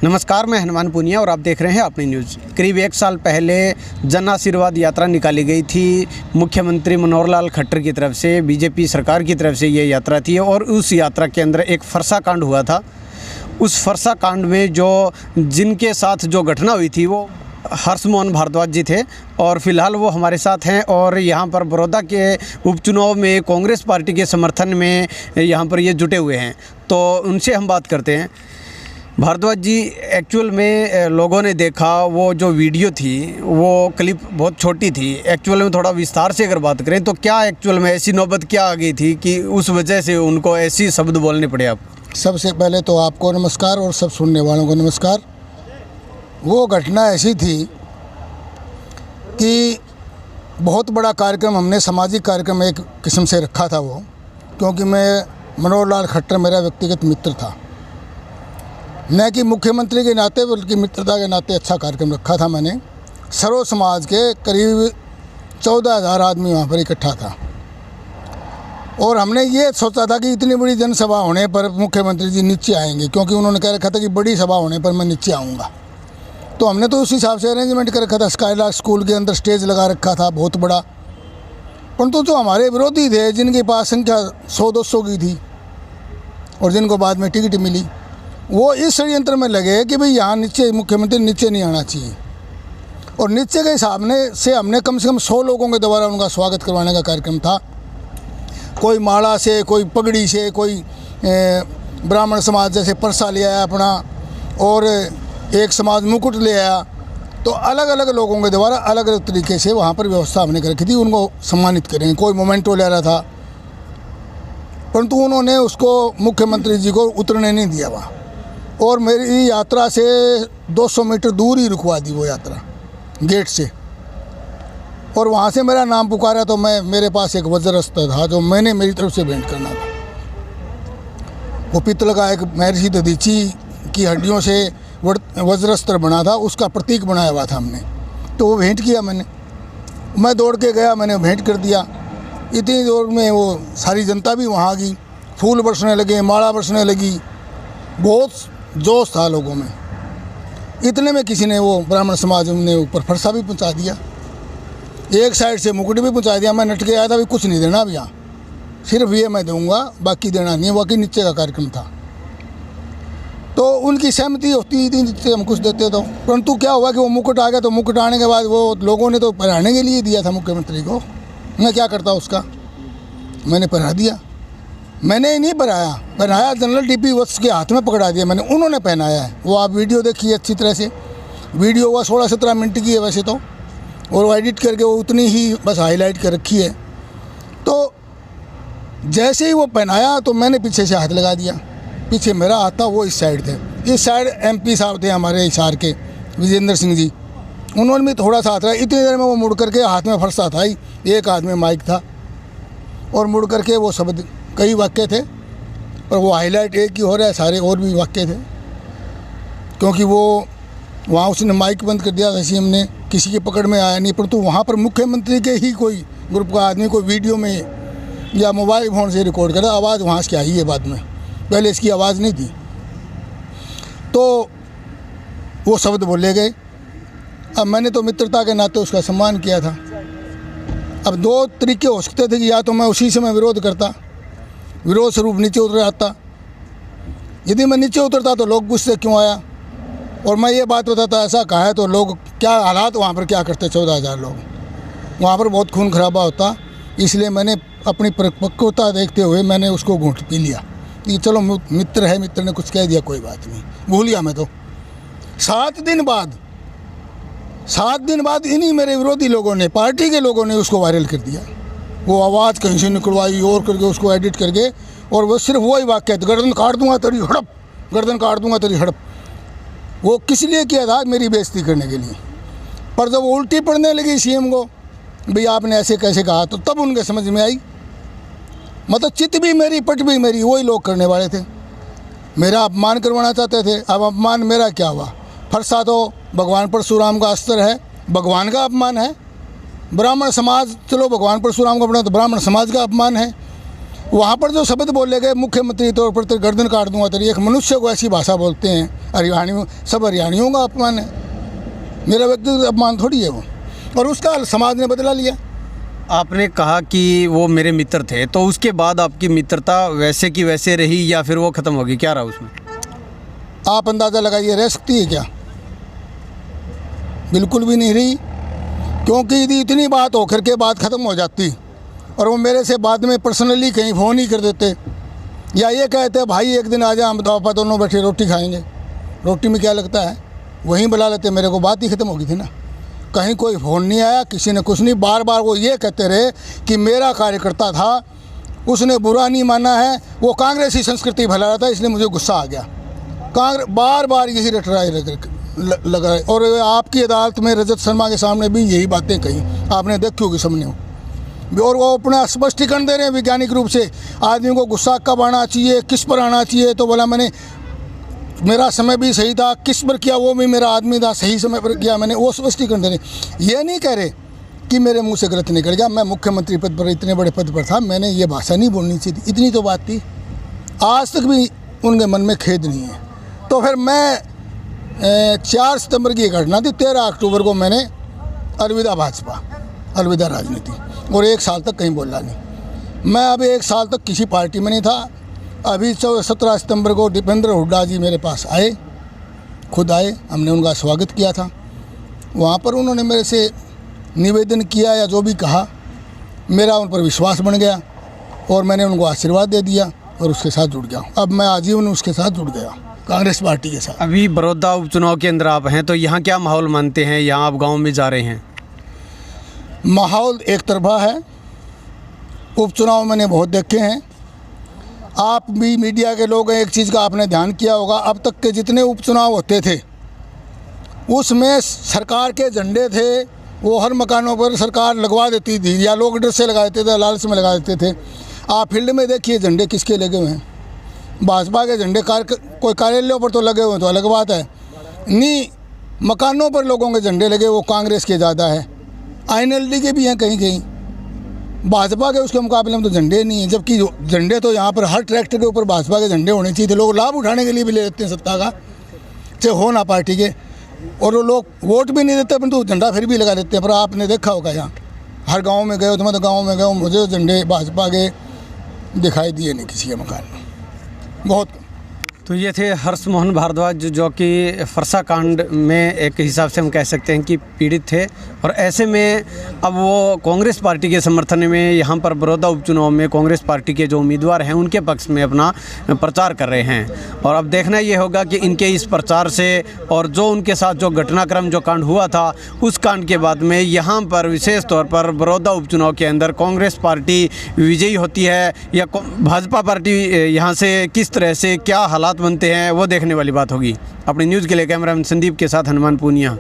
नमस्कार, मैं हनुमान पुनिया और आप देख रहे हैं अपनी न्यूज़। करीब 1 साल पहले जन आशीर्वाद यात्रा निकाली गई थी। मुख्यमंत्री मनोहर लाल खट्टर की तरफ से, बीजेपी सरकार की तरफ से ये यात्रा थी और उस यात्रा के अंदर एक फरसा कांड हुआ था। उस फरसा कांड में जिनके साथ जो घटना हुई थी वो हर्षमोहन भारद्वाज जी थे और फिलहाल वो हमारे साथ हैं और यहाँ पर बड़ौदा के उपचुनाव में कांग्रेस पार्टी के समर्थन में यहाँ पर ये जुटे हुए हैं। तो उनसे हम बात करते हैं। भारद्वाज जी, एक्चुअल में लोगों ने देखा वो जो वीडियो थी, वो क्लिप बहुत छोटी थी। एक्चुअल में थोड़ा विस्तार से अगर बात करें तो क्या एक्चुअल में ऐसी नौबत क्या आ गई थी कि उस वजह से उनको ऐसी शब्द बोलने पड़े? आप सबसे पहले तो आपको नमस्कार और सब सुनने वालों को नमस्कार। वो घटना ऐसी थी कि बहुत बड़ा कार्यक्रम हमने, सामाजिक कार्यक्रम एक किस्म से रखा था वो, क्योंकि मैं मनोहर लाल खट्टर मेरा व्यक्तिगत मित्र था, न कि मुख्यमंत्री के नाते बल्कि मित्रता के नाते अच्छा कार्यक्रम रखा था मैंने। सर्व समाज के करीब 14,000 आदमी वहाँ पर इकट्ठा था और हमने ये सोचा था कि इतनी बड़ी जनसभा होने पर मुख्यमंत्री जी नीचे आएंगे, क्योंकि उन्होंने कह रखा था कि बड़ी सभा होने पर मैं नीचे आऊँगा। तो हमने तो उस हिसाब से अरेंजमेंट कर रखा था। स्काईलार्क स्कूल के अंदर स्टेज लगा रखा था बहुत बड़ा, परंतु जो हमारे विरोधी थे, जिनके पास संख्या 100-200 की थी और जिनको बाद में टिकट मिली, वो इस षड्यंत्र में लगे कि भाई यहाँ नीचे मुख्यमंत्री नीचे नहीं आना चाहिए। और नीचे के हिसाब से हमने कम से कम 100 लोगों के द्वारा उनका स्वागत करवाने का कार्यक्रम था। कोई माला से, कोई पगड़ी से, कोई ब्राह्मण समाज जैसे परसा ले आया अपना, और एक समाज मुकुट ले आया। तो अलग अलग लोगों के द्वारा अलग अलग तरीके से वहाँ पर व्यवस्था हमने कर रखी थी उनको सम्मानित करेंगे। कोई मोमेंटो ले रहा था, परंतु उन्होंने उसको मुख्यमंत्री जी को उतरने नहीं दिया वहाँ, और मेरी यात्रा से 200 मीटर दूर ही रुकवा दी वो यात्रा गेट से। और वहाँ से मेरा नाम पुकारा तो मेरे पास एक वज्रस्त्र था जो मैंने मेरी तरफ से भेंट करना था। वो पित्तल का एक महर्षि दधीची की हड्डियों से वज्रस्त्र बना था, उसका प्रतीक बनाया हुआ था हमने। तो वो भेंट किया मैं दौड़ के गया, मैंने भेंट कर दिया। इतनी दौड़ में वो सारी जनता भी वहाँ आ गई, फूल बरसने लगे, माला बरसने लगी, बहुत जोश था लोगों में। इतने में किसी ने, वो ब्राह्मण समाज ने ऊपर फरसा भी पहुंचा दिया, एक साइड से मुकुट भी पहुंचा दिया। मैं नट के आया था, भी कुछ नहीं देना अब यहाँ, सिर्फ ये मैं दूंगा, बाकी देना नहीं है। बाकी नीचे का कार्यक्रम था, तो उनकी सहमति होती थी जिससे हम कुछ देते तो। परंतु क्या हुआ कि वो मुकुट आ गया, तो मुकुट आने के बाद वो लोगों ने तो पहनाने के लिए दिया था मुख्यमंत्री को। मैं क्या करता उसका, मैंने पहना दिया। मैंने ही नहीं पहनाया जनरल डीपी वत्स के हाथ में पकड़ा दिया मैंने, उन्होंने पहनाया है। वो आप वीडियो देखिए अच्छी तरह से, वीडियो हुआ 16-17 मिनट की है वैसे तो, और वो एडिट करके वो उतनी ही बस हाईलाइट कर रखी है। तो जैसे ही वो पहनाया तो मैंने पीछे से हाथ लगा दिया। पीछे मेरा हाथ था, वो इस साइड थे। इस साइड MP साहब थे हमारे हिसार के, विजेंद्र सिंह जी, उन्होंने भी थोड़ा सा हाथ लगा। इतनी देर में वो मुड़ करके, हाथ में फरसा था ही, एक हाथ में माइक था, और मुड़ करके वो शब्द, कई वाक्य थे और वो हाईलाइट एक ही हो रहा है, सारे और भी वाक्य थे। क्योंकि वो वहाँ उसने माइक बंद कर दिया था, CM ने, किसी की पकड़ में आया नहीं। परंतु वहाँ पर मुख्यमंत्री के ही कोई ग्रुप का आदमी कोई वीडियो में या मोबाइल फ़ोन से रिकॉर्ड कर, आवाज़ वहाँ से आई है बाद में, पहले इसकी आवाज़ नहीं थी। तो वो शब्द बोले गए। अब मैंने तो मित्रता के नाते उसका सम्मान किया था। अब 2 तरीके हो सकते थे कि या तो मैं उसी समय विरोध करता, विरोध स्वरूप नीचे उतर आता। यदि मैं नीचे उतरता तो लोग गुस्से क्यों आया, और मैं ये बात बताता ऐसा कहा है तो लोग क्या हालात वहाँ पर क्या करते, 14,000 लोग वहाँ पर, बहुत खून खराबा होता। इसलिए मैंने अपनी परिपक्वता देखते हुए मैंने उसको घूंट पी लिया कि चलो मित्र है, मित्र ने कुछ कह दिया, कोई बात नहीं, भूल गया मैं तो। 7 दिन बाद इन्हीं मेरे विरोधी लोगों ने, पार्टी के लोगों ने उसको वायरल कर दिया। वो आवाज़ कहीं से निकलवाई और करके उसको एडिट करके, और वो सिर्फ वही वाक्य, गर्दन काट दूंगा तेरी हड़प, गर्दन काट दूंगा तेरी हड़प। वो किस लिए किया था, मेरी बेइज्जती करने के लिए। पर जब वो उल्टी पड़ने लगी CM को, भाई आपने ऐसे कैसे कहा, तो तब उनके समझ में आई। मतलब चित भी मेरी, पट भी मेरी, वही लोग करने वाले थे, मेरा अपमान करवाना चाहते थे। अब अपमान मेरा क्या हुआ, फरसा तो भगवान परशुराम का अस्त्र है, भगवान का अपमान है। ब्राह्मण समाज, चलो भगवान परशुराम का बना तो ब्राह्मण समाज का अपमान है। वहाँ पर जो शब्द बोले गए मुख्यमंत्री के तौर पर तेरी गर्दन काट दूंगा तेरी, एक मनुष्य को ऐसी भाषा बोलते हैं हरियाणियों, सब हरियाणियों का अपमान है, मेरा व्यक्तिगत अपमान थोड़ी है वो, और उसका समाज ने बदला लिया। आपने कहा कि वो मेरे मित्र थे, तो उसके बाद आपकी मित्रता वैसे की वैसे रही या फिर वो ख़त्म होगी, क्या रहा उसमें? आप अंदाज़ा लगाइए, रह सकती है क्या? बिल्कुल भी नहीं रही, क्योंकि यदि इतनी बात होकर के बात ख़त्म हो जाती और वो मेरे से बाद में पर्सनली कहीं फ़ोन ही कर देते या ये कहते भाई एक दिन आ जा, हम पापा दोनों बैठे रोटी खाएंगे, रोटी में क्या लगता है, वहीं बुला लेते, मेरे को बात ही ख़त्म हो गई थी ना। कहीं कोई फ़ोन नहीं आया, किसी ने कुछ नहीं, बार बार वो ये कहते रहे कि मेरा कार्यकर्ता था, उसने बुरा नहीं माना है, वो कांग्रेसी संस्कृति फैला रहा था, इसलिए मुझे गुस्सा आ गया। बार बार यही रटराई लगा, और आपकी अदालत में रजत शर्मा के सामने भी यही बातें कही, आपने देखी होगी सबने, और वो अपना स्पष्टीकरण दे रहे हैं वैज्ञानिक रूप से, आदमी को गुस्सा कब आना चाहिए, किस पर आना चाहिए। तो बोला मैंने, मेरा समय भी सही था, किस पर किया वो भी मेरा आदमी था, सही समय पर किया मैंने, वो स्पष्टीकरण दे रहे। ये नहीं कह रहे कि मेरे मुंह से गलत निकल गया, मैं मुख्यमंत्री पद पर, इतने बड़े पद पर था, मैंने ये भाषा नहीं बोलनी चाहिए थी, इतनी तो बात थी। आज तक भी उनके मन में खेद नहीं है। तो फिर मैं 4 सितंबर की घटना थी, 13 अक्टूबर को मैंने अलविदा भाजपा, अलविदा राजनीति, और 1 साल तक कहीं बोला नहीं। मैं अभी 1 साल तक किसी पार्टी में नहीं था। अभी 17 सितंबर को दीपेंद्र हुड्डा जी मेरे पास आए, खुद आए, हमने उनका स्वागत किया था। वहाँ पर उन्होंने मेरे से निवेदन किया या जो भी कहा, मेरा उन पर विश्वास बन गया और मैंने उनको आशीर्वाद दे दिया और उसके साथ जुड़ गया। अब मैं आजीवन उसके साथ जुड़ गया, कांग्रेस पार्टी के साथ। अभी बड़ौदा उपचुनाव के अंदर आप हैं, तो यहाँ क्या माहौल मानते हैं? यहाँ आप गाँव में जा रहे हैं, माहौल एक तरफा है। उपचुनाव मैंने बहुत देखे हैं, आप भी मीडिया के लोग हैं, एक चीज़ का आपने ध्यान किया होगा, अब तक के जितने उपचुनाव होते थे उसमें सरकार के झंडे थे, वो हर मकानों पर सरकार लगवा देती थी या लोग डर से लगा देते थे, लालच में लगा देते थे। आप फील्ड में देखिए झंडे किसके लगे हुए हैं, भाजपा के झंडे कोई कार्यालयों पर तो लगे हुए तो अलग बात है, नहीं मकानों पर लोगों के झंडे लगे वो कांग्रेस के ज़्यादा है, INLD के भी हैं कहीं कहीं, भाजपा के उसके मुकाबले में तो झंडे नहीं है। जबकि झंडे तो यहाँ पर हर ट्रैक्टर के ऊपर भाजपा के झंडे होने चाहिए थे, लोग लाभ उठाने के लिए भी ले लेते हैं सत्ता का, चाहे हो ना पार्टी के, और वो लोग वोट भी नहीं देते परंतु झंडा फिर भी लगा देते हैं। पर आपने देखा होगा यहाँ हर गाँव में गए हो तो मैं तो गाँव में गया हूँ, मुझे झंडे भाजपा के दिखाई दिए नहीं किसी के मकान में, बहुत। तो ये थे हर्ष मोहन भारद्वाज, जो कि फरसा कांड में एक हिसाब से हम कह सकते हैं कि पीड़ित थे, और ऐसे में अब वो कांग्रेस पार्टी के समर्थन में यहाँ पर बड़ौदा उपचुनाव में कांग्रेस पार्टी के जो उम्मीदवार हैं उनके पक्ष में अपना प्रचार कर रहे हैं। और अब देखना ये होगा कि इनके इस प्रचार से और जो उनके साथ जो घटनाक्रम जो कांड हुआ था उस कांड के बाद में यहाँ पर विशेष तौर पर बड़ौदा उपचुनाव के अंदर कांग्रेस पार्टी विजयी होती है या भाजपा पार्टी यहाँ से किस तरह से क्या हालात बनते हैं, वो देखने वाली बात होगी। अपनी न्यूज़ के लिए कैमरामैन संदीप के साथ हनुमान पूनिया।